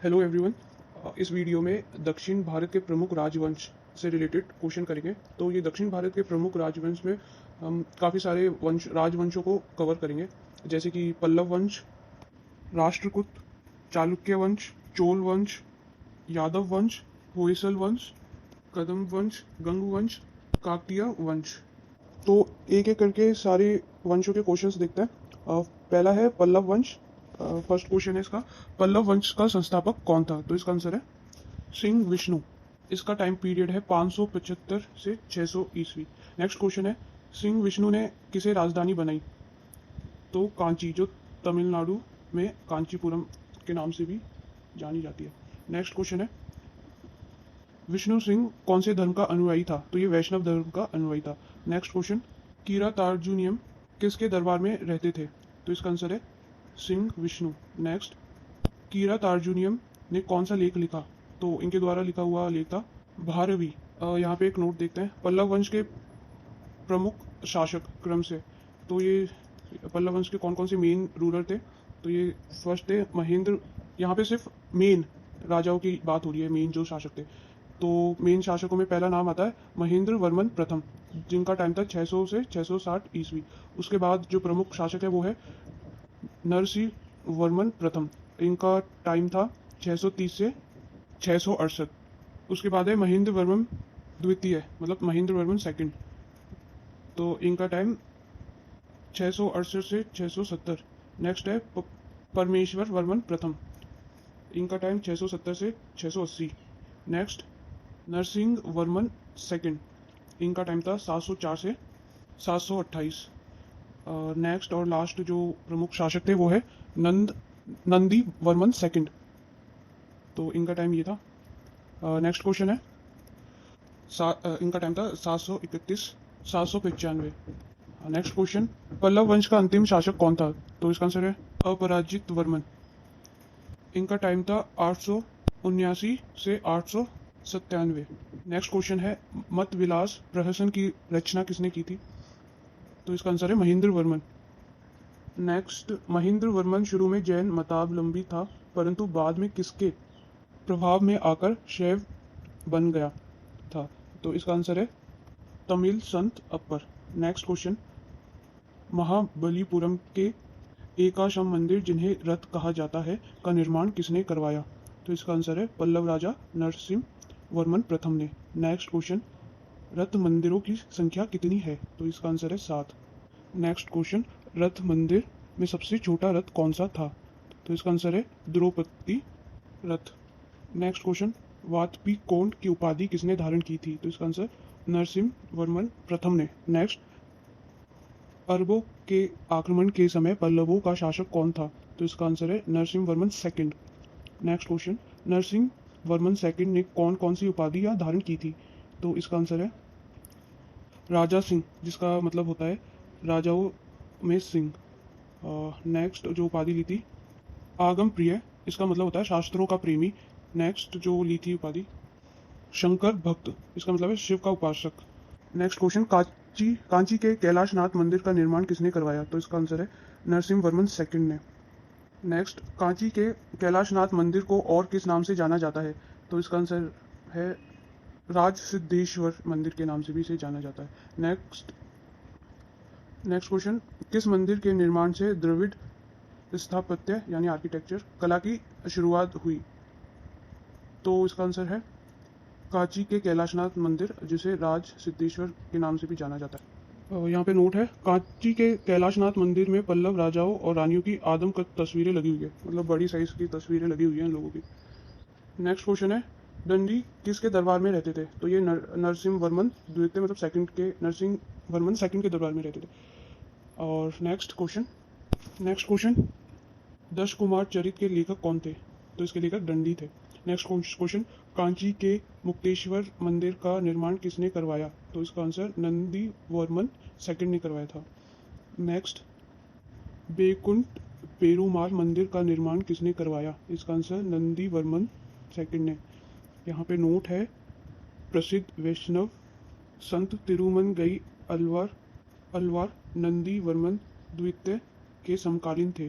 Hello everyone. इस video में दक्षिण भारत के प्रमुख राजवंश से रिलेटेड क्वेश्चन करेंगे। तो ये दक्षिण भारत के प्रमुख राजवंश में हम काफ़ी सारे राजवंशों को कवर करेंगे, जैसे कि पल्लव वंश, राष्ट्रकूट, चालुक्य वंश, चोल वंश, यादव वंश, होयसल वंश, कदम वंश, गंग वंश, काकतीय वंश। तो एक एक करके सारे वंशों के क्वेश्चंस देखते हैं। पहला है पल्लव वंश। फर्स्ट क्वेश्चन है इसका, पल्लव वंश का संस्थापक कौन था? तो इसका आंसर है सिंह विष्णु। इसका टाइम पीरियड है 575 से 600 ईस्वी। नेक्स्ट क्वेश्चन है, सिंह विष्णु ने किसे राजधानी बनाई? तो कांची, जो तमिलनाडु में कांचीपुरम के नाम से भी जानी जाती है। नेक्स्ट क्वेश्चन है, विष्णु सिंह कौन से धर्म का अनुयायी था? तो ये वैष्णव धर्म का अनुयायी था। नेक्स्ट क्वेश्चन, किरातार्जुनियम किसके दरबार में रहते थे? तो इसका आंसर है सिंह विष्णु। नेक्स्ट, किरातार्जुनियम ने कौन सा लेख लिखा? तो इनके द्वारा लिखा हुआ लेख था भारवी। यहाँ पे एक नोट देखते हैं, पल्लव वंश के प्रमुख शासक क्रम से। तो ये पल्लव वंश के कौन कौन से मेन रूलर थे? तो ये फर्स्ट थे महेंद्र। यहाँ पे सिर्फ मेन राजाओं की बात हो रही है, मेन जो शासक थे। तो मेन शासकों में पहला नाम आता है महेंद्र वर्मन प्रथम, जिनका टाइम था 600 से 660 ईस्वी। उसके बाद जो प्रमुख शासक है वो है नरसिंह वर्मन प्रथम। इनका टाइम था 630 से 668। उसके बाद है महेंद्र वर्मन द्वितीय, मतलब महेंद्र वर्मन सेकंड। तो इनका टाइम 668 से 670। नेक्स्ट है परमेश्वर वर्मन प्रथम। इनका टाइम 670 से 680। Next, Narasimha Varman second. इनका टाइम था 704 से 728। नेक्स्ट और लास्ट जो प्रमुख शासक थे वो है नंदी वर्मन सेकंड। तो इनका टाइम ये था। नेक्स्ट क्वेश्चन है, इनका टाइम था 731 795। नेक्स्ट क्वेश्चन, पल्लव वंश का अंतिम शासक कौन था? तो इसका आंसर है अपराजित वर्मन। इनका टाइम था 879 से 897। नेक्स्ट क्वेश्चन है, मत विलास प्रहसन की रचना किसने की थी? तो इसका आंसर है महेंद्र वर्मन। नेक्स्ट, महेंद्र वर्मन शुरू में जैन मतावलंबी था, परंतु बाद में किसके प्रभाव में आकर शैव बन गया था? तो इसका आंसर है तमिल संत अकबर। नेक्स्ट क्वेश्चन, महाबलीपुरम के एकाशम मंदिर, जिन्हें रथ कहा जाता है, का निर्माण किसने करवाया? तो इसका आंसर है पल्लव राजा नरसिंह वर्मन प्रथम ने। नेक्स्ट क्वेश्चन, रथ मंदिरों की संख्या कितनी है? तो इसका आंसर है 7। नेक्स्ट क्वेश्चन, रथ मंदिर में सबसे छोटा रथ कौन सा था? तो इसका आंसर है द्रौपदी रथ। नेक्स्ट क्वेश्चन, वातपीकोण की उपाधि किसने धारण की थी? तो इसका आंसर नरसिंह वर्मन प्रथम ने। नेक्स्ट, अरबों के आक्रमण के समय पल्लवों का शासक कौन था? तो इसका आंसर है Narasimha Varman second. Next question, Narasimha Varman second ने कौन कौन सी उपाधियां धारण की थी? तो इसका आंसर है राजा सिंह, जिसका मतलब होता है राजाओं में सिंह। नेक्स्ट जो उपाधि ली थी आगम प्रिय, इसका मतलब होता है शास्त्रों का प्रेमी। नेक्स्ट जो ली थी उपाधि शंकर भक्त, इसका मतलब है शिव का उपासक। नेक्स्ट क्वेश्चन, कांची के कैलाशनाथ मंदिर का निर्माण किसने करवाया? तो इसका आंसर है नरसिंह वर्मन सेकंड ने। नेक्स्ट, कांची के कैलाशनाथ मंदिर को और किस नाम से जाना जाता है? तो इसका आंसर है राज सिद्धेश्वर मंदिर के नाम से भी इसे जाना जाता है। नेक्स्ट क्वेश्चन, किस मंदिर के निर्माण से द्रविड़ स्थापत्य यानी आर्किटेक्चर कला की शुरुआत हुई? तो इसका आंसर है कांची के कैलाशनाथ मंदिर, जिसे राज सिद्धेश्वर के नाम से भी जाना जाता है। यहाँ पे नोट है, कांची के कैलाशनाथ मंदिर में पल्लव राजाओं और रानियों की आदमकद तस्वीरें लगी हुई है, मतलब बड़ी साइज की तस्वीरें लगी हुई हैं इन लोगों की। नेक्स्ट क्वेश्चन है, दंडी किसके दरबार में रहते थे? तो ये नरसिंह वर्मन द्वितीय, मतलब सेकंड के, नरसिंह वर्मन सेकंड के दरबार में रहते थे। और नेक्स्ट क्वेश्चन, दश कुमार चरित के लेखक कौन थे? तो इसके लेखक दंडी थे। नेक्स्ट क्वेश्चन, कांची के मुक्तेश्वर मंदिर का निर्माण किसने करवाया? तो इसका आंसर नंदी वर्मन सेकंड ने करवाया था। नेक्स्ट, बैकुंठ पेरुमाल मंदिर का निर्माण किसने करवाया? इसका आंसर नंदी वर्मन सेकंड ने। यहाँ पे नोट है, प्रसिद्ध वैष्णव संत तिरुमनगई अलवार नंदी वर्मन द्वितीय के समकालीन थे।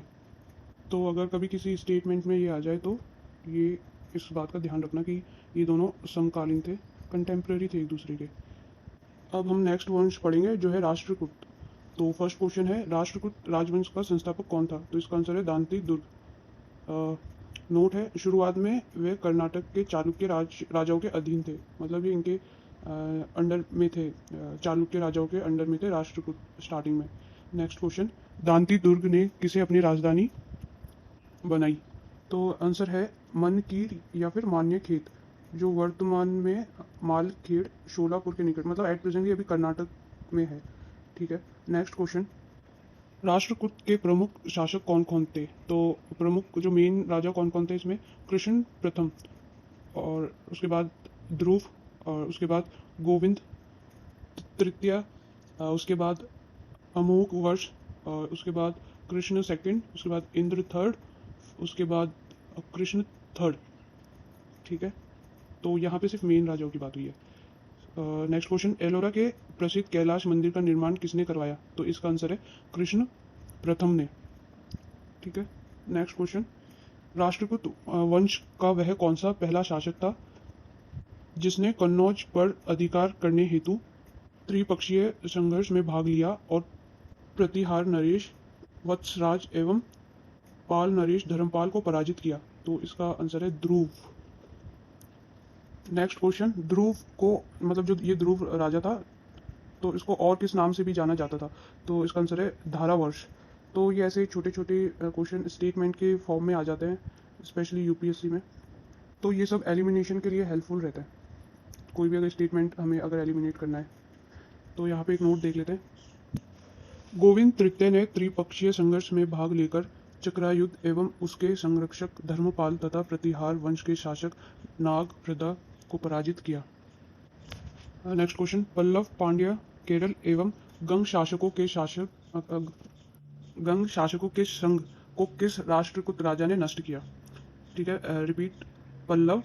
तो अगर कभी किसी स्टेटमेंट में ये आ जाए तो ये इस बात का ध्यान रखना कि ये दोनों समकालीन थे, कंटेम्प्रेरी थे एक दूसरे के। अब हम नेक्स्ट वंश पढ़ेंगे जो है राष्ट्रकूट। तो फर्स्ट क्वेश्चन है, राष्ट्रकूट राजवंश का संस्थापक कौन था? तो इसका आंसर है दांती दुर्ग। नोट है, शुरुआत में वे कर्नाटक के चालुक्य राजाओं के अधीन थे, मतलब ये इनके अंडर में थे, चालुक्य राजाओं के अंडर में थे राष्ट्रकूट स्टार्टिंग में। नेक्स्ट क्वेश्चन, दांती दुर्ग ने किसे अपनी राजधानी बनाई? तो आंसर है मनकीर या फिर मान्यखेत, जो वर्तमान में मालखेड़ शोलापुर के निकट, मतलब एट प्रेजेंट ये अभी कर्नाटक में है। ठीक है, नेक्स्ट क्वेश्चन, राष्ट्रकूट के प्रमुख शासक कौन कौन थे? तो प्रमुख जो मेन राजा कौन कौन थे इसमें? कृष्ण प्रथम, और उसके बाद ध्रुव, और उसके बाद गोविंद तृतीय, उसके बाद अमोघ वर्ष, और उसके बाद कृष्ण सेकंड, उसके बाद इंद्र थर्ड, उसके बाद कृष्ण थर्ड। ठीक है, तो यहाँ पे सिर्फ मेन राजाओं की बात हुई है। नेक्स्ट क्वेश्चन, एलोरा के प्रसिद्ध कैलाश मंदिर का निर्माण किसने करवाया? तो इसका आंसर है कृष्ण प्रथम ने। ठीक है, नेक्स्ट क्वेश्चन, राष्ट्रकूट वंश का वह कौन सा पहला शासक था जिसने कन्नौज पर अधिकार करने हेतु त्रिपक्षीय संघर्ष में भाग लिया और प्रतिहार नरेश वत्सराज एवं पाल नरेश धर्मपाल को पराजित किया? तो इसका आंसर है ध्रुव। नेक्स्ट क्वेश्चन, ध्रुव को, मतलब जो ये ध्रुव राजा था, तो इसको और किस नाम से भी जाना जाता था? तो इसका आंसर है धारावर्ष। तो ये ऐसे छोटे छोटे क्वेश्चन स्टेटमेंट के फॉर्म में आ जाते हैं, स्पेशली यूपीएससी में। तो ये सब एलिमिनेशन के लिए हेल्पफुल रहता है, कोई भी अगर स्टेटमेंट हमें अगर एलिमिनेट करना है। तो यहाँ पे एक नोट देख लेते हैं, गोविंद तृतीय ने त्रिपक्षीय संघर्ष में भाग लेकर चक्रायुध एवं उसके संरक्षक धर्मपाल तथा प्रतिहार वंश के शासक नागप्रदा को पराजित किया। नेक्स्ट क्वेश्चन, पल्लव, पांड्य, केरल एवं गंग शासकों के संघ को किस राष्ट्रकूट राजा ने नष्ट किया? ठीक है, रिपीट, पल्लव,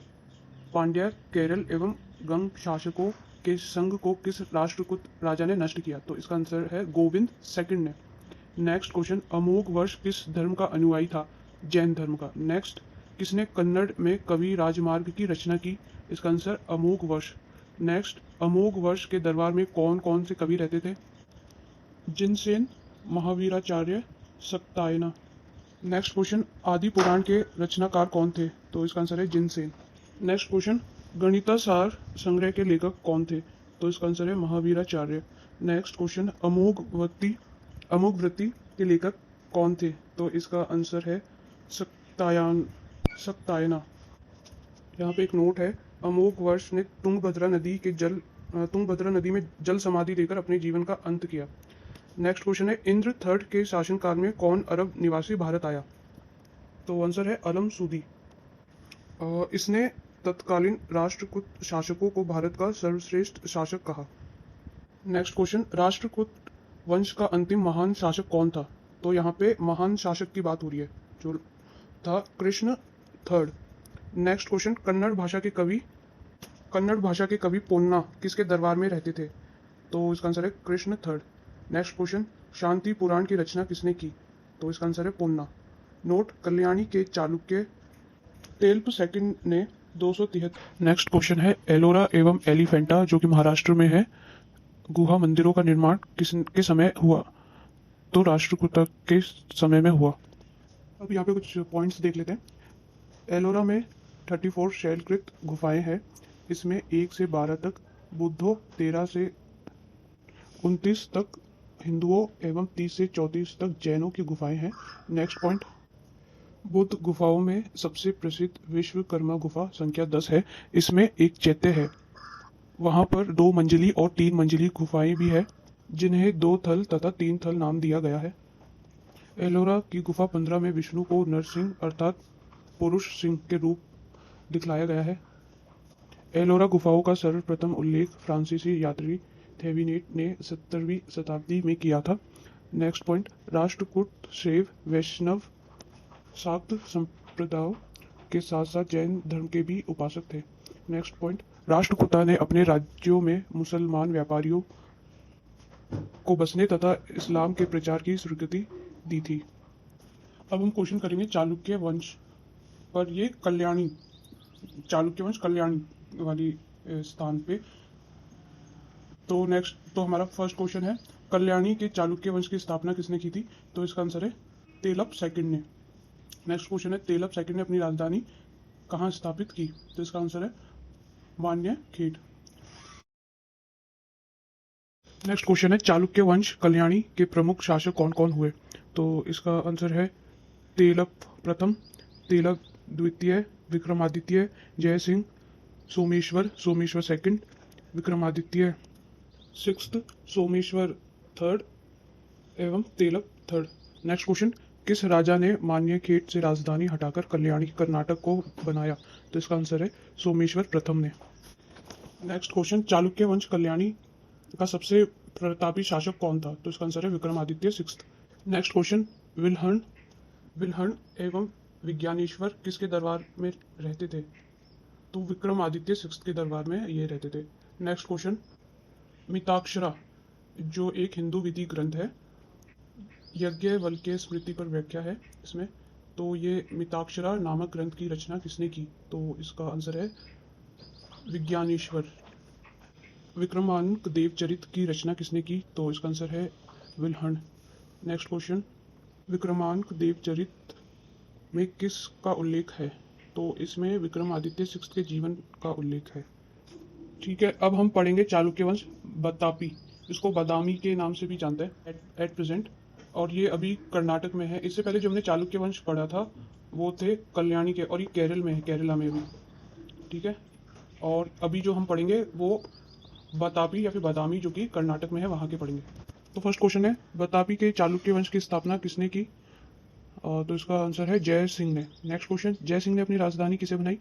पांड्य, केरल एवं गंग शासकों के संघ को किस राष्ट्रकूट राजा ने नष्ट किया? तो इसका आंसर है गोविंद सेकंड ने। नेक्स्ट क्वेश्चन, अमोघ वर्ष किस धर्म का अनुयायी था? जैन धर्म का। नेक्स्ट, किसने कन्नड़ में कवि राजमार्ग की रचना की? इसका आंसर अमोघ वर्ष। नेक्स्ट, अमोघ वर्ष के दरबार में कौन कौन से कवि रहते थे? जिनसेन, महावीराचार्य, सक्तायना। नेक्स्ट क्वेश्चन, आदि पुराण के रचनाकार कौन थे? तो इसका आंसर है जिनसेन। नेक्स्ट क्वेश्चन, गणितासार संग्रह के लेखक कौन थे? तो इसका आंसर है महावीराचार्य। नेक्स्ट क्वेश्चन, अमोघ वृत्ति के लेखक कौन थे? तो इसका आंसर है सक्तायना। यहाँ पे एक नोट है, अमोघ वर्ष ने तुंगभद्रा नदी में जल समाधि देकर अपने जीवन का अंत किया। नेक्स्ट क्वेश्चन है, इंद्र थर्ड के शासनकाल में कौन अरब निवासी भारत आया? तो आंसर है अलम सूदी। इसने तत्कालीन राष्ट्रकूट शासकों को भारत का सर्वश्रेष्ठ शासक कहा। नेक्स्ट क्वेश्चन, राष्ट्रकूट वंश का अंतिम महान शासक कौन था? तो यहाँ पे महान शासक की बात हो रही है, जो था Krishna third. Next question, Kannada भाषा के कवि पोन्ना किसके दरबार में रहते थे? तो इसका आंसर है कृष्ण थर्ड। नेक्स्ट क्वेश्चन, शांति पुराण की रचना किसने की? तो इसका आंसर है पोन्ना। नोट, कल्याणी के चालुक्य तेल्प सेकंड ने 273। नेक्स्ट क्वेश्चन है, एलोरा एवं एलिफेंटा जो कि महाराष्ट्र में है, गुहा मंदिरों का निर्माण किसके समय हुआ? तो राष्ट्रकूट के समय में हुआ। अब यहाँ पे कुछ पॉइंट्स देख लेते हैं। एलोरा में 34 शैलकृत गुफाएं हैं, इसमें 1 से 12 तक बुद्धों, 13 से 29 तक हिंदुओं एवं 30 से 34 तक जैनों की गुफाएं हैं। नेक्स्ट पॉइंट, बुद्ध गुफाओं में सबसे प्रसिद्ध विश्वकर्मा गुफा संख्या 10 है, इसमें एक चैत्य है। वहां पर 2 मंजिली और 3 मंजिली गुफाएं भी है, जिन्हें 2 थल तथा 3 थल नाम दिया गया है। एलोरा की गुफा 15 में विष्णु को नरसिंह अर्थात पुरुष सिंह के रूप दिखलाया गया है। एलोरा गुफाओं का सर्वप्रथम उल्लेख फ्रांसीसी यात्री थेविनेट ने 17वीं शताब्दी में किया था। नेक्स्ट पॉइंट, राष्ट्रकूट शैव, वैष्णव, शाक्त संप्रदायों के साथ साथ जैन धर्म के भी उपासक थे। नेक्स्ट पॉइंट, राष्ट्रकूटा ने अपने राज्यों में मुसलमान व्यापारियों को बसने तथा इस्लाम के प्रचार की स्वीकृति दी थी। अब हम क्वेश्चन करेंगे चालुक्य वंश पर ये कल्याणी, चालुक्य वंश कल्याणी वाली स्थान पे। तो नेक्स्ट, तो हमारा फर्स्ट क्वेश्चन है, कल्याणी के चालुक्य वंश की स्थापना किसने की थी? तो इसका आंसर है तेलप सेकंड ने। नेक्स्ट क्वेश्चन है, तेलप सेकंड ने अपनी राजधानी कहाँ स्थापित की? तो इसका आंसर है मान्य खेड़। नेक्स्ट क्वेश्चन है, चालुक्य वंश कल्याणी के प्रमुख शासक कौन कौन हुए? तो इसका आंसर है तेलप प्रथम, तेलप द्वितीय, विक्रमादित्य, जय Singh, Someshwar, Someshwar second, Vikramaditya sixth, Someshwar third एवं तेलप थर्ड। नेक्स्ट क्वेश्चन, किस राजा ने मान्यखेड़ से राजधानी हटाकर कल्याणी कर्नाटक को बनाया? तो इसका आंसर है सोमेश्वर प्रथम ने। नेक्स्ट क्वेश्चन, चालुक्य वंश कल्याणी का सबसे प्रतापी शासक कौन था? तो इसका आंसर है Vikramaditya sixth. Next question, Bilhana Bilhana एवं विज्ञानेश्वर किसके दरबार में रहते थे? तो विक्रमादित्य सिक्स्थ के दरबार में ये रहते थे। नेक्स्ट क्वेश्चन, मिताक्षरा जो एक हिंदू विधि ग्रंथ है, यज्ञवल्क्य स्मृति पर व्याख्या है इसमें, तो ये मिताक्षरा नामक ग्रंथ की रचना किसने की? तो इसका आंसर है विज्ञानेश्वर। विक्रमांक देवचरित की रचना किसने की? तो इसका आंसर है विल्हण। नेक्स्ट क्वेश्चन, विक्रमांक देवचरित में किसका उल्लेख है? तो इसमें विक्रमादित्य सिक्स्थ के जीवन का उल्लेख है। ठीक है, अब हम पढ़ेंगे चालुक्य वंश बतापी, इसको बादामी के नाम से भी जानते हैं एट प्रेजेंट, और ये अभी कर्नाटक में है। इससे पहले जो हमने चालुक्य वंश पढ़ा था वो थे कल्याणी के, और ये केरल में है, केरला में भी। ठीक है, और अभी जो हम पढ़ेंगे वो बतापी या फिर बादामी जो कि कर्नाटक में है वहाँ के पढ़ेंगे। तो फर्स्ट क्वेश्चन है, बतापी के चालुक्य वंश की स्थापना किसने की? तो इसका आंसर है जय सिंह ने। नेक्स्ट क्वेश्चन, जय सिंह ने अपनी राजधानी किसे बनाई?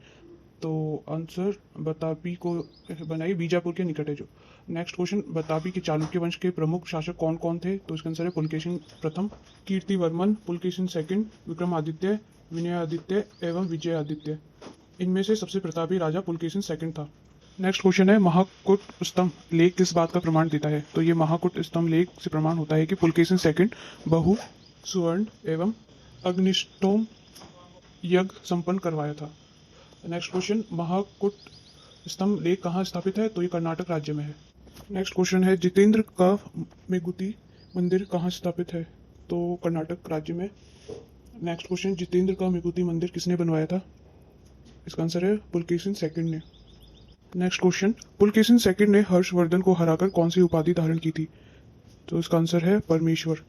तो आंसर बतापी को बनाई, बीजापुर के निकट है जो। नेक्स्ट क्वेश्चन, बतापी के चालुक्य वंश के प्रमुख शासक कौन कौन थे? तो इसका आंसर है पुलकेशिन प्रथम, कीर्तिवर्मन, पुलकेशिन सेकंड, विक्रमादित्य, विनयादित्य एवं विजयादित्य। इनमें से सबसे प्रतापी राजा पुलकेशिन सेकंड था। नेक्स्ट क्वेश्चन है, महाकूट स्तंभ लेख किस बात का प्रमाण देता है? तो ये महाकूट स्तंभ लेख से प्रमाण होता है कि पुलकेशिन सेकंड बहु सुवर्ण एवं अग्निष्टोम यज्ञ संपन्न करवाया था। नेक्स्ट क्वेश्चन, महाकूट स्तंभ लेख कहाँ स्थापित है? तो ये कर्नाटक राज्य में है। नेक्स्ट क्वेश्चन है, जितेंद्र का मेगुती मंदिर कहाँ स्थापित है? तो कर्नाटक राज्य में। नेक्स्ट क्वेश्चन, जितेंद्र का मेगुती मंदिर किसने बनवाया था? इसका आंसर है पुलकेशिन सेकंड ने। नेक्स्ट क्वेश्चन, पुलकेशिन सेकंड ने हर्षवर्धन को हराकर कौन सी उपाधि धारण की थी? तो इसका आंसर है परमेश्वर।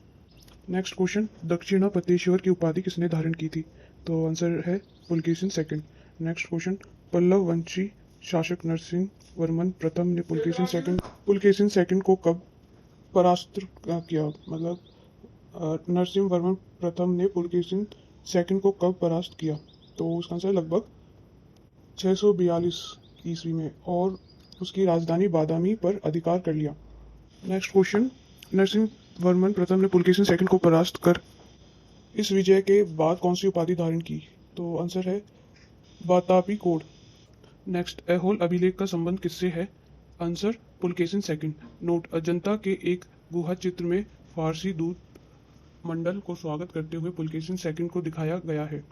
नेक्स्ट क्वेश्चन, दक्षिणापतेश्वर की उपाधि किसने धारण की थी? तो आंसर है Pulakeshin second. Next question, Pallava वंशी शासक नरसिंह वर्मन प्रथम ने पुलकेशिन सेकंड को कब परास्त किया? मतलब नरसिंह वर्मन प्रथम ने पुलकेशिन सेकंड को कब परास्त किया? तो उसका आंसर लगभग 642 ईस्वी में, और उसकी राजधानी बादामी पर अधिकार कर लिया। नेक्स्ट क्वेश्चन, नरसिंह वर्मन प्रथम ने पुलकेशिन सेकंड को परास्त कर इस विजय के बाद कौन सी उपाधि धारण की? तो आंसर है बतापी कोड। नेक्स्ट, ऐहोल अभिलेख का संबंध किससे है? Answer Pulakeshin second. Note, Ajanta के एक गुहा चित्र में फारसी दूत मंडल को स्वागत करते हुए पुलकेशिन सेकंड को दिखाया गया है।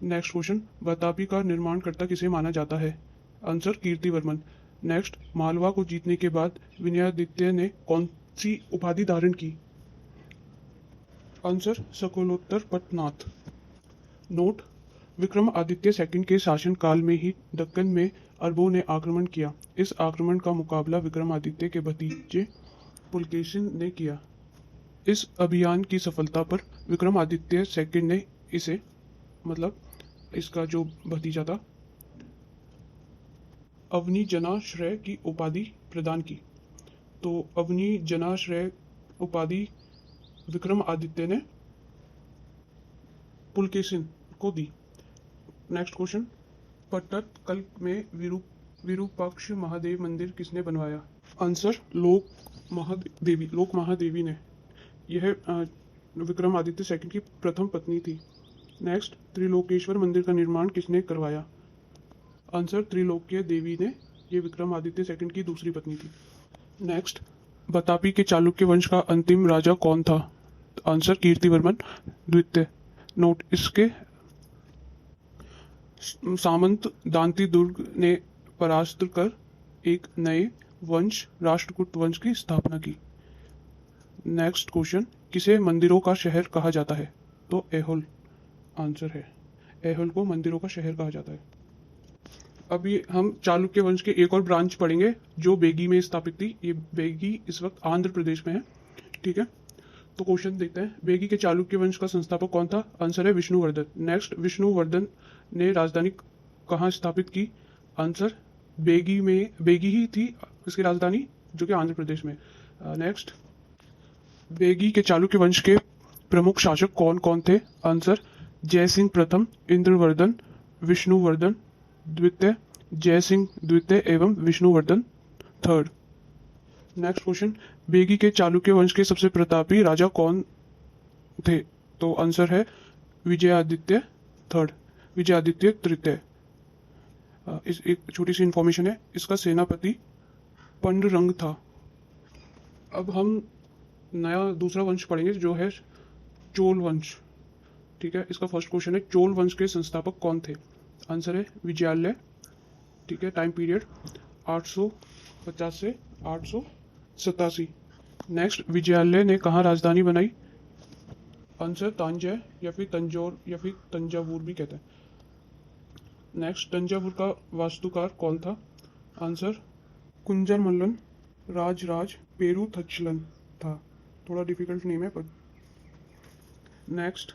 नेक्स्ट क्वेश्चन, बतापी का निर्माणकर्ता किसे माना जाता है? आंसर कीर्तिवर्मन। नेक्स्ट, मालवा को जीतने के बाद विनयादित्य ने कौन सी उपाधि धारण की? आंसर सकलोत्तर पटनाथ। नोट, विक्रमादित्य सेकंड के शासन काल में ही दक्कन में अरबों ने आक्रमण किया। इस आक्रमण का मुकाबला विक्रमादित्य के भतीजे पुलकेशिन ने किया। इस अभियान की सफलता पर विक्रमादित्य सेकंड ने इसे, मतलब इसका जो भतीजा था, अवनी जनाश्रय की उपाधि प्रदान की। तो अवनी जनाश्रय उपाधि विक्रमादित्य ने पुलकेशिन को दी। नेक्स्ट क्वेश्चन, पट्टदकल में विरूपाक्ष महादेव मंदिर किसने बनवाया? आंसर लोक महादेवी ने। यह विक्रमादित्य सेकंड की प्रथम पत्नी थी। नेक्स्ट, त्रिलोकेश्वर मंदिर का निर्माण किसने करवाया? आंसर त्रिलोक्य देवी ने। ये विक्रमादित्य सेकंड की दूसरी पत्नी थी। नेक्स्ट, बतापी के चालुक्य वंश का अंतिम राजा कौन था? आंसर कीर्तिवर्मन द्वितीय। नोट, इसके सामंत दांती दुर्ग ने परास्त कर एक नए वंश राष्ट्रकूट वंश की स्थापना की। नेक्स्ट क्वेश्चन, किसे मंदिरों का शहर कहा जाता है? तो ऐहोल आंसर है। ऐहोल को मंदिरों का शहर कहा जाता है। अभी हम चालुक्य वंश के एक और ब्रांच पढ़ेंगे जो बेगी में स्थापित थी। ये बेगी इस वक्त आंध्र प्रदेश में है। ठीक है, तो क्वेश्चन देखते हैं, बेगी के चालुक्य वंश का संस्थापक कौन था? आंसर है विष्णुवर्धन। नेक्स्ट, विष्णुवर्धन ने राजधानी कहाँ स्थापित की? आंसर बेगी में, बेगी ही थी इसकी राजधानी, जो कि आंध्र प्रदेश में। नेक्स्ट, बेगी के चालुक्य वंश के प्रमुख शासक कौन कौन थे? आंसर जय सिंह प्रथम, इंद्रवर्धन, विष्णुवर्धन द्वितीय, जय सिंह द्वितीय एवं विष्णुवर्धन थर्ड। नेक्स्ट क्वेश्चन, बेगी के चालुक्य वंश के सबसे प्रतापी राजा कौन थे? तो आंसर है विजयादित्य थर्ड, विजयादित्य तृतीय। इस एक छोटी सी इंफॉर्मेशन है, इसका सेनापति पंडरंग था। अब हम नया दूसरा वंश पढ़ेंगे जो है चोल वंश। ठीक है, इसका फर्स्ट क्वेश्चन है, चोल वंश के संस्थापक कौन थे? आंसर है विजयालय। ठीक है, टाइम पीरियड 850 से 887। नेक्स्ट, विजयालय ने कहाँ राजधानी बनाई? आंसर तांजय या फिर तंजौर या फिर तंजावुर भी कहते हैं। नेक्स्ट, तंजावुर का वास्तुकार कौन था? आंसर कुंजरमल्लन राजराज पेरुथचलन था। थोड़ा डिफिकल्ट नेम है पर। नेक्स्ट,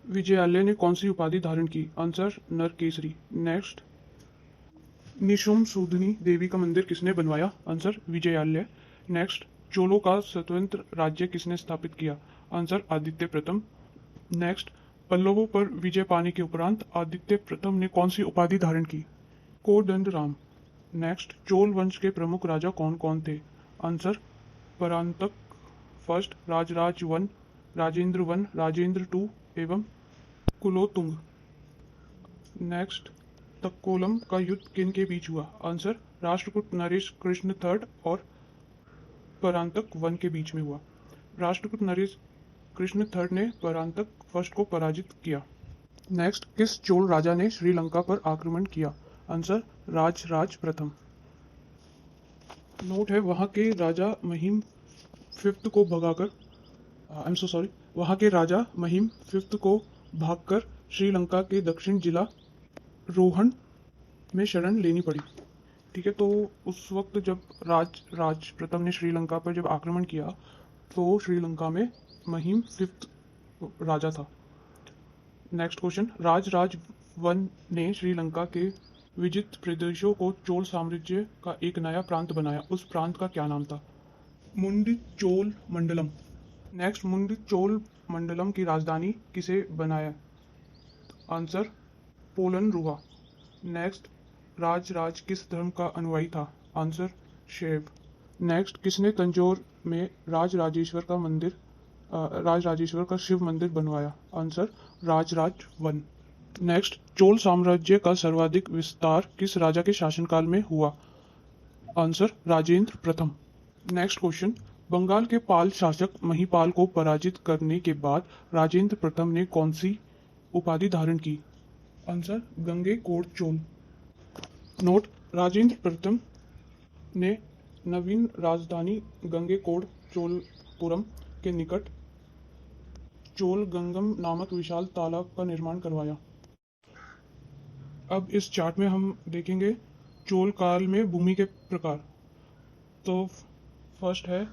विजयालय ने कौन सी उपाधि धारण की? आंसर नरकेसरी। नेक्स्ट, निशुम सूदनी देवी का मंदिर किसने बनवाया? आंसर विजयालय। नेक्स्ट, चोलों का स्वतंत्र राज्य किसने स्थापित किया? आंसर आदित्य प्रथम। नेक्स्ट, पल्लवों पर विजय पाने के उपरांत आदित्य प्रथम ने कौन सी उपाधि धारण की? कोदंड राम। नेक्स्ट, चोल वंश के प्रमुख राजा कौन कौन थे? Answer Parantaka first, Rajaraja one, Rajendra one, Rajendra two एवं कुलोतुंग। नेक्स्ट, तक्कोलम का युद्ध किन के बीच हुआ? आंसर राष्ट्रकूट नरेश कृष्ण थर्ड और परांतक वन के बीच में हुआ। राष्ट्रकूट नरेश कृष्ण थर्ड ने परांतक फर्स्ट को पराजित किया। नेक्स्ट, किस चोल राजा ने श्रीलंका पर आक्रमण किया? आंसर राजराज प्रथम। नोट है, वहां के राजा महिम फिफ्थ को भगाकर वहां के राजा महिम फिफ्थ को भागकर श्रीलंका के दक्षिण जिला रोहन में शरण लेनी पड़ी। ठीक है, तो उस वक्त जब राज प्रथम ने श्रीलंका पर जब आक्रमण किया तो श्रीलंका में महिम फिफ्थ राजा था। नेक्स्ट क्वेश्चन, राजराज वन ने श्रीलंका के विजित प्रदेशों को चोल साम्राज्य का एक नया प्रांत बनाया। उस प्रांत का क्या नाम था? मुंडी चोल मंडलम। नेक्स्ट, मुंडी चोल मंडलम की राजधानी किसे बनाया? आंसर पोलन रुवा। नेक्स्ट, राजराज किस धर्म का अनुयायी था? आंसर शैव। नेक्स्ट, किसने तंजौर में राजराजेश्वर का शिव मंदिर बनवाया? Answer Rajaraja one. Next, Chola साम्राज्य का सर्वाधिक विस्तार किस राजा के शासनकाल में हुआ? आंसर राजेंद्र प्रथम। नेक्स्ट क्वेश्चन, बंगाल के पाल शासक महिपाल को पराजित करने के बाद राजेंद्र प्रथम ने कौन सी उपाधि धारण की? आंसर गंगेकोड़ चोल। नोट, राजेंद्र प्रथम ने नवीन राजधानी गंगेकोड़ चोलपुरम के निकट चोल गंगम नामक विशाल तालाब का निर्माण करवाया। अब इस चार्ट में हम देखेंगे चोल काल में भूमि के प्रकार। तो फर्स्ट है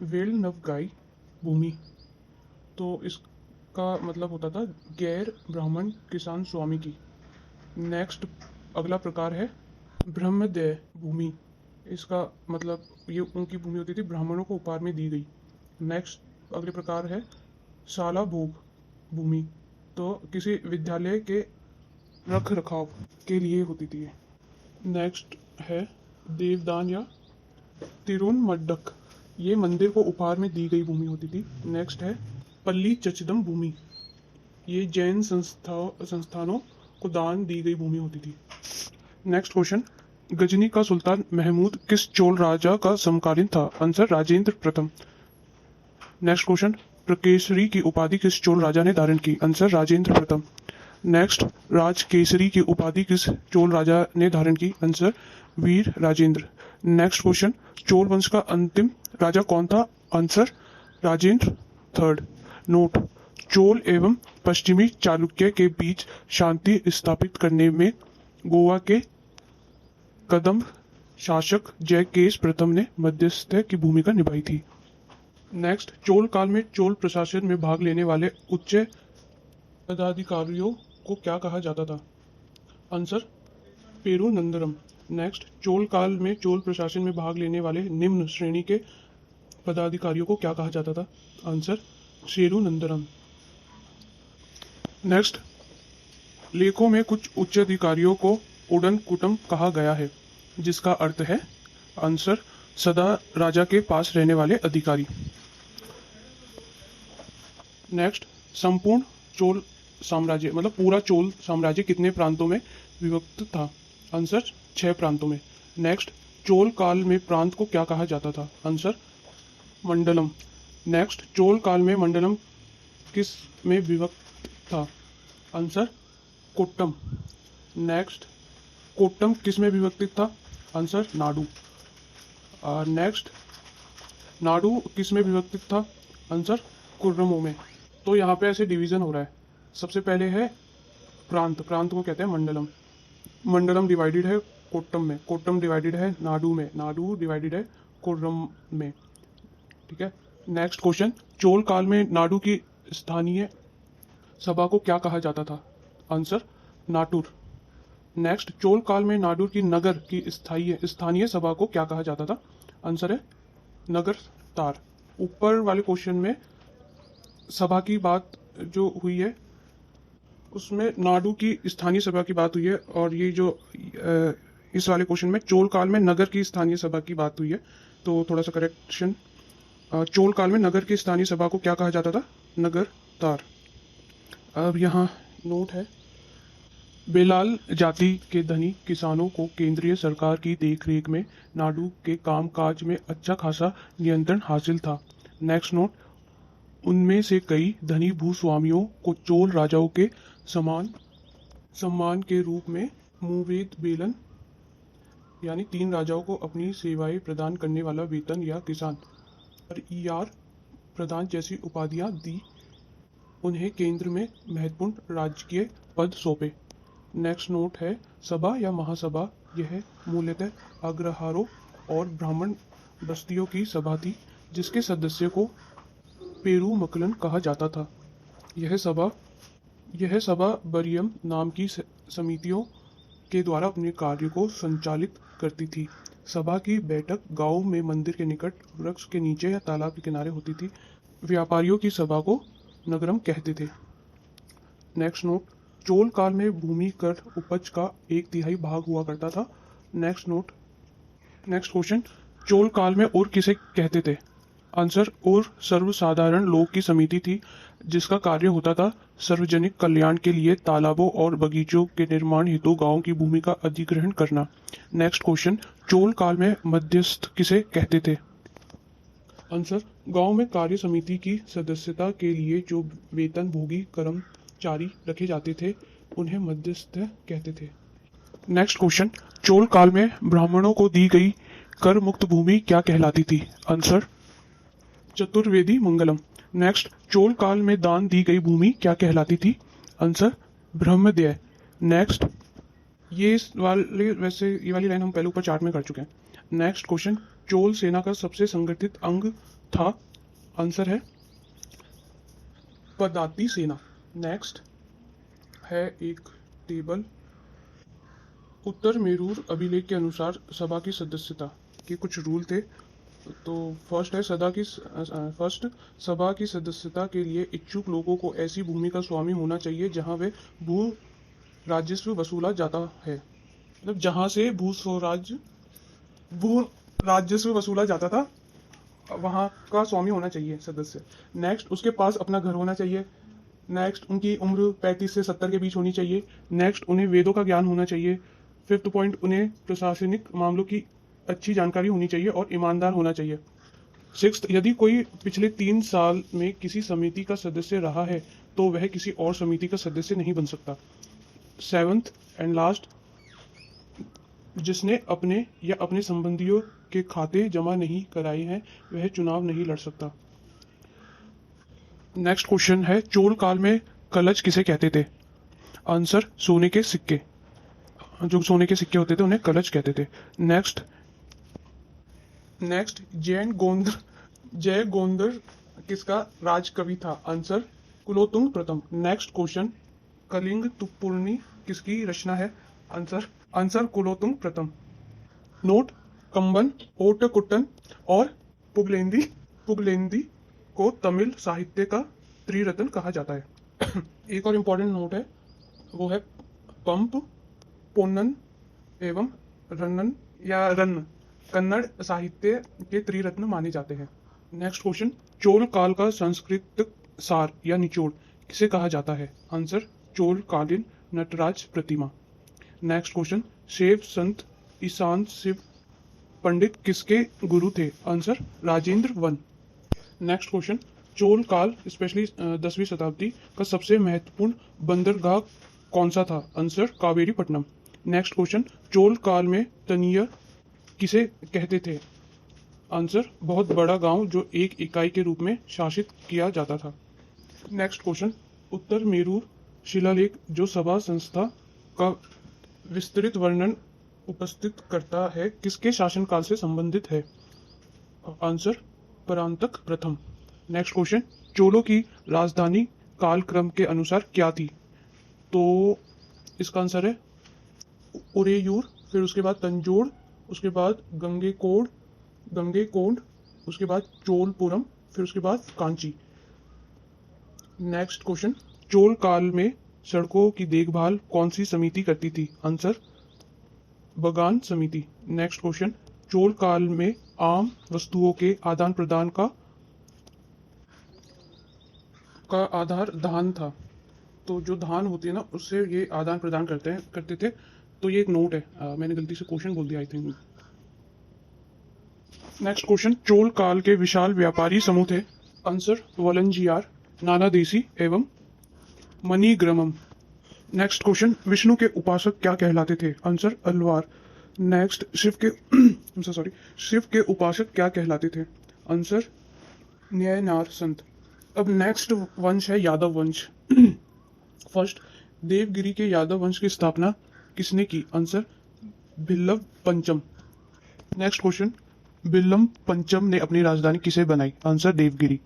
वेल नवगाई भूमि, तो इसका मतलब होता था गैर ब्राह्मण किसान स्वामी की। नेक्स्ट, अगला प्रकार है ब्रह्मदेय भूमि, इसका मतलब ये उनकी भूमि होती थी, ब्राह्मणों को उपहार में दी गई। नेक्स्ट, अगले प्रकार है शाला भोग भूमि, तो किसी विद्यालय के रख रखाव के लिए होती थी। नेक्स्ट है देवदान या तिरुनमड्डक, ये मंदिर को उपहार में दी गई भूमि होती थी। नेक्स्ट है पल्ली चचिदम भूमि, ये जैन संस्थानों को दान दी गई भूमि होती थी। नेक्स्ट क्वेश्चन, गजनी का सुल्तान महमूद किस चोल राजा का समकालीन था? आंसर राजेंद्र प्रथम। नेक्स्ट क्वेश्चन, प्रकेसरी की उपाधि किस चोल राजा ने धारण की? आंसर राजेंद्र प्रथम। नेक्स्ट, राज केसरी की उपाधि किस चोल राजा ने धारण की? आंसर, वीर राजेंद्र। नेक्स्ट क्वेश्चन, चोल वंश का अंतिम राजा कौन था? Answer, Rajendra third. Note, Chola एवं पश्चिमी चालुक्य के बीच शांति स्थापित करने में गोवा के कदंब शासक जयकेश प्रथम ने मध्यस्थ की भूमिका निभाई थी। नेक्स्ट, चोल काल में चोल प्रशासन में भाग लेने वाले उच्च पदाधिकारियों को क्या कहा जाता था? आंसर, पेरुनंदरम। नेक्स्ट, चोल काल में चोल प्रशासन में भाग लेने वाले निम्न श्रेणी के पदाधिकारियों को क्या कहा जाता था? आंसर, शेरुनंदरम। नेक्स्ट, लेखों में कुछ उच्च अधिकारियों को उडन कुटम कहा गया है, जिसका अर्थ है? आंसर, सदा राजा के पास रहने वाले अधिकारी। नेक्स्ट, संपूर्ण चोल साम्राज्य मतलब पूरा चोल साम्राज्य कितने प्रांतों में विभक्त था? आंसर, 6 प्रांतों में। नेक्स्ट, चोल काल में प्रांत को क्या कहा जाता था? आंसर, मंडलम। नेक्स्ट, चोल काल में मंडलम किस में विभक्त था? आंसर, कोट्टम। नेक्स्ट, कोट्टम किस में विभक्त था? आंसर, नाडु। नेक्स्ट, नाडु किस में विभक्त था? आंसर, कुर्रमों में। तो यहाँ पे ऐसे डिवीजन हो रहा है। सबसे पहले है प्रांत, प्रांत को कहते हैं मंडलम। मंडलम डिवाइडेड है कोट्टम में, कोट्टम डिवाइडेड है नाडु में, नाडु डिवाइडेड है कुर्रम में। ठीक है। नेक्स्ट क्वेश्चन, चोल काल में नाडु की स्थानीय सभा को क्या कहा जाता था? आंसर, नाटुर। नेक्स्ट, चोल काल में नाडु की नगर की स्थानीय सभा को क्या कहा जाता था? आंसर है नगर तार। ऊपर वाले क्वेश्चन में सभा की बात जो हुई है उसमें नाडु की स्थानीय सभा की बात हुई है, और ये जो इस वाले क्वेश्चन में चोल काल में नगर की स्थानीय सभा की बात हुई है। तो थोड़ा सा करेक्शन, चोल काल में नगर की स्थानीय सभा को क्या कहा जाता था? नगर तार। अब यहाँ नोट है, बेलाल जाति के धनी किसानों को केंद्रीय सरकार की देखरेख में नाडु के कामकाज में अच्छा खासा नियंत्रण हासिल था। नेक्स्ट नोट, उनमें से कई धनी भूस्वामियों को चोल राजाओं के सम्मान के रूप में मूवेद बेलन यानी 3 राजाओं को अपनी सेवाएं प्रदान करने वाला वेतन या किसान ईआर प्रदान जैसी उपाधियां दी। उन्हें केंद्र में महत्वपूर्ण राजकीय पद सौंपे। नेक्स्ट नोट है, सभा या महासभा यह मूलतः अग्रहारों और ब्राह्मण बस्तियों की सभा थी, जिसके सदस्य को पेरुमक्कलन कहा जाता था। यह सभा बरियम नाम की समितियों के द्वारा अपने कार्य को संचालित करती थी। सभा की बैठक गांव में मंदिर के निकट वृक्ष के नीचे या तालाब के किनारे होती थी। व्यापारियों की सभा को नगरम कहते थे। नेक्स्ट नोट, चोल काल में भूमि कर उपज का 1/3 भाग हुआ करता था। Next note, next question, Chola काल में और किसे कहते थे? आंसर, और सर्वसाधारण लोग की समिति थी, जिसका कार्य होता था सार्वजनिक कल्याण के लिए तालाबों और बगीचों के निर्माण हेतु गांव की भूमि का अधिग्रहण करना। नेक्स्ट क्वेश्चन, चोल काल में मध्यस्थ किसे कहते थे? आंसर, गांव में कार्य समिति की सदस्यता के लिए जो वेतन भोगी कर्मचारी रखे जाते थे उन्हें मध्यस्थ कहते थे। नेक्स्ट क्वेश्चन, चोल काल में ब्राह्मणों को दी गई कर मुक्त भूमि क्या कहलाती थी? आंसर, चतुर्वेदी मंगलम। नेक्स्ट, चोल काल में दान दी गई भूमि क्या कहलाती थी? आंसर, ब्रह्मदेय। नेक्स्ट, ये वाली लाइन हम पहले ऊपर चार्ट में कर चुके हैं। नेक्स्ट क्वेश्चन, चोल सेना का सबसे संगठित अंग था? आंसर है पदाति सेना। नेक्स्ट है एक टेबल, उत्तर मेरूर अभिलेख के अनुसार सभा की सदस्यता के कुछ रूल थे। तो फर्स्ट है सभा की सदस्यता के लिए इच्छुक लोगों को ऐसी भूमि का स्वामी होना चाहिए जहां वे भू राजस्व वसूला जाता है, मतलब जहां से भू राजस्व वसूला जाता था वहां का स्वामी होना चाहिए सदस्य। नेक्स्ट, उसके पास अपना घर होना चाहिए। नेक्स्ट, उनकी उम्र 35 से 70 के बीच होनी चाहिए। नेक्स्ट, उन्हें वेदों का ज्ञान होना चाहिए। 5th पॉइंट, उन्हें प्रशासनिक मामलों की अच्छी जानकारी होनी चाहिए और ईमानदार होना चाहिए। 6th, यदि कोई पिछले 3 साल में किसी समिति का सदस्य रहा है तो वह किसी और समिति का सदस्य नहीं बन सकता। 7th एंड लास्ट, जिसने अपने या अपने संबंधियों के खाते जमा नहीं कराए हैं वह चुनाव नहीं लड़ सकता। नेक्स्ट क्वेश्चन है, चोल काल में कलच किसे कहते थे? आंसर, सोने के सिक्के। जो सोने के सिक्के होते थे उन्हें कलच कहते थे। नेक्स्ट जय गोंदर किसका राजकवि था? आंसर, कुलोत्तुंग प्रथम। नेक्स्ट क्वेश्चन, कलिंग तुपुर्णी किसकी रचना है? आंसर कुलोत्तुंग प्रथम। नोट, कंबन, ओटकुट्टन और पुगलेंदी को तमिल साहित्य का त्रिरत्न कहा जाता है। एक और इम्पोर्टेंट नोट है, वो है पंप, पोन्नन एवं रन्न कन्नड़ साहित्य के त्रिरत्न माने जाते हैं। नेक्स्ट क्वेश्चन, चोल काल का सांस्कृतिक सार या निचोड़ किसे कहा जाता है? आंसर, चोल कालीन नटराज प्रतिमा। नेक्स्ट क्वेश्चन, शैव संत ईशान शिव पंडित किसके गुरु थे? Answer, Rajendra one. Next question, Chola काल स्पेशली 10वीं शताब्दी का सबसे महत्वपूर्ण बंदरगाह कौन सा था? Answer, Kaveri Pattanam. Next question, Chola काल में तनीय किसे कहते थे? आंसर, बहुत बड़ा गांव जो एक इकाई के रूप में शासित किया जाता था। नेक्स्ट क्वेश्चन, उत्तर मेरू शिलालेख जो सभा संस्था का विस्तृत वर्णन उपस्थित करता है किसके शासनकाल से संबंधित है? आंसर, परांतक प्रथम। नेक्स्ट क्वेश्चन, चोलों की राजधानी कालक्रम के अनुसार क्या थी? तो इसका आंसर है उरेयूर, फिर उसके बाद तंजोड़, उसके बाद गंगेकोंड, उसके बाद चोलपुरम, फिर उसके बाद कांची। नेक्स्ट क्वेश्चन, चोल काल में सड़कों की देखभाल कौन सी समिति करती थी? आंसर, बगान समिति। नेक्स्ट क्वेश्चन, चोल काल में आम वस्तुओं के आदान प्रदान का आधार धान था। तो जो धान होती है ना, उससे ये आदान प्रदान करते थे। तो ये एक नोट है, मैंने गलती से क्वेश्चन बोल दिया I think. Next question, Chola काल के विशाल व्यापारी समूह थे? आंसर, वलंजियार, नानादेशी एवं मणिग्रामम। नेक्स्ट क्वेश्चन, विष्णु के उपासक क्या कहलाते थे? आंसर, अलवार। नेक्स्ट, शिव के उपासक क्या कहलाते थे? आंसर, न्यायनार संत। अब नेक्स्ट वंश है यादव वंश। फर्स्ट, देवगिरी के यादव वंश की स्थापना किसने की? आंसर, भिल्लव पंचम। नेक्स्ट क्वेश्चन, भिल्लम पंचम ने अपनी राजधानी किसे बनाई? Answer, Devagiri.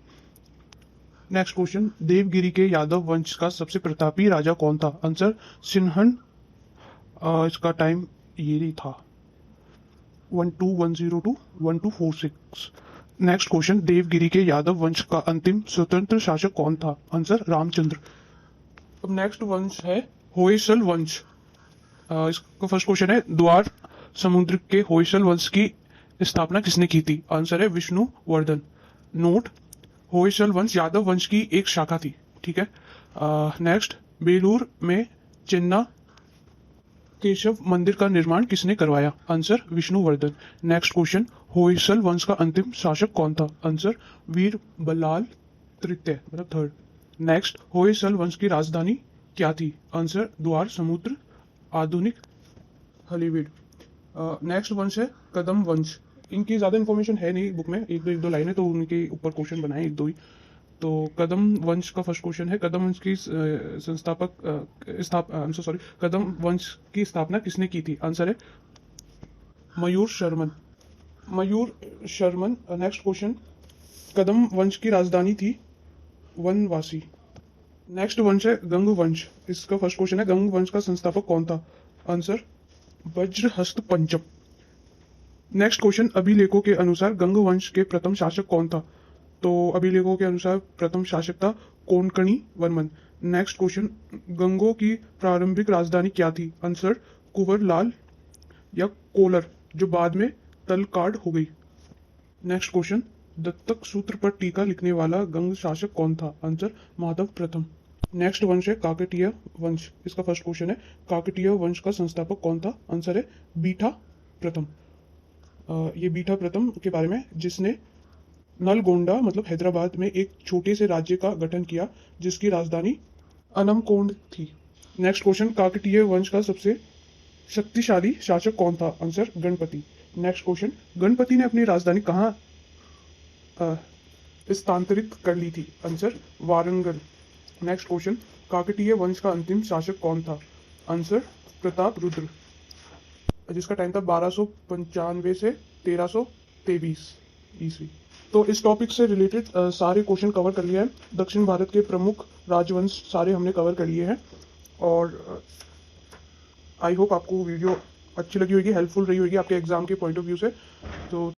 Next question, Devagiri के यादव वंश का सबसे प्रतापी राजा कौन था? आंसर, सिन्हन। इसका टाइम ये था 1210 to 1246। नेक्स्ट क्वेश्चन, देवगिरी के यादव वंश का अंतिम स्वतंत्र शासक कौन था? आंसर, रामचंद्र। अब नेक्स्ट वंश है होयसल वंश। इसका फर्स्ट क्वेश्चन है, द्वार समुद्र के होयसल वंश की स्थापना किसने की थी? आंसर है, विष्णुवर्धन। नोट, होयसल वंश यादव वंश की एक शाखा थी। ठीक है। नेक्स्ट, बेलूर में चिन्ना केशव मंदिर का निर्माण किसने करवाया? Answer, Vishnuvardhana. Next question, Hoysala वंश का अंतिम शासक कौन था? आंसर, वीर बल्लाल तृतीय मतलब थर्ड। नेक्स्ट, होयसल वंश की राजधानी क्या थी? आंसर, द्वार समुद्र आधुनिक हलीवीड। नेक्स्ट वंश है कदम वंश। इनकी ज्यादा इन्फॉर्मेशन है नहीं बुक में, एक दो लाइन है, तो उनके ऊपर क्वेश्चन बनाए एक दो ही। तो कदम वंश का फर्स्ट क्वेश्चन है, कदम वंश की कदम वंश की स्थापना किसने की थी? आंसर है, मयूर शर्मन। नेक्स्ट क्वेश्चन, कदम वंश की राजधानी थी वनवासी। नेक्स्ट वंश है गंग वंश। इसका फर्स्ट क्वेश्चन है, गंग वंश का संस्थापक कौन था? आंसर, वज्रहस्त पंचम। नेक्स्ट क्वेश्चन, अभिलेखों के अनुसार गंग वंश के प्रथम शासक कौन था? तो अभिलेखों के अनुसार प्रथम शासक था कोंकणी वर्मन। नेक्स्ट क्वेश्चन, गंगों की प्रारंभिक राजधानी क्या थी? आंसर, कुंवरलाल या कोलर, जो बाद में तलकाड हो गई। नेक्स्ट क्वेश्चन, दत्तक सूत्र पर टीका लिखने वाला गंग शासक कौन था? आंसर, माधव प्रथम। नेक्स्ट वंश है काकतीय वंश। इसका फर्स्ट क्वेश्चन है, काकतीय वंश का संस्थापक कौन था? आंसर है, बीठा प्रथम। ये बीठा प्रथम के बारे में जिसने नलगोंडा मतलब हैदराबाद में एक छोटे से राज्य का गठन किया जिसकी राजधानी अनमकोंड थी। नेक्स्ट क्वेश्चन, काकतीय वंश का सबसे शक्तिशाली शासक कौन था? Answer Ganpati. Next question, Ganpati ने अपनी राजधानी कहाँ स्थानांतरित कर ली थी? Answer Warangal. Next question, Kakatiya वंश का अंतिम शासक कौन था? आंसर प्रताप रुद्र, जिसका टाइम था 1295 से 1323 ईस्वी। तो इस टॉपिक से रिलेटेड सारे क्वेश्चन कवर कर लिया है। दक्षिण भारत के प्रमुख राजवंश सारे हमने कवर कर लिए हैं और आई होप आपको वीडियो अच्छी लगी होगी, हेल्पफुल रही होगी आपके एग्जाम के पॉइंट ऑफ व्यू से। तो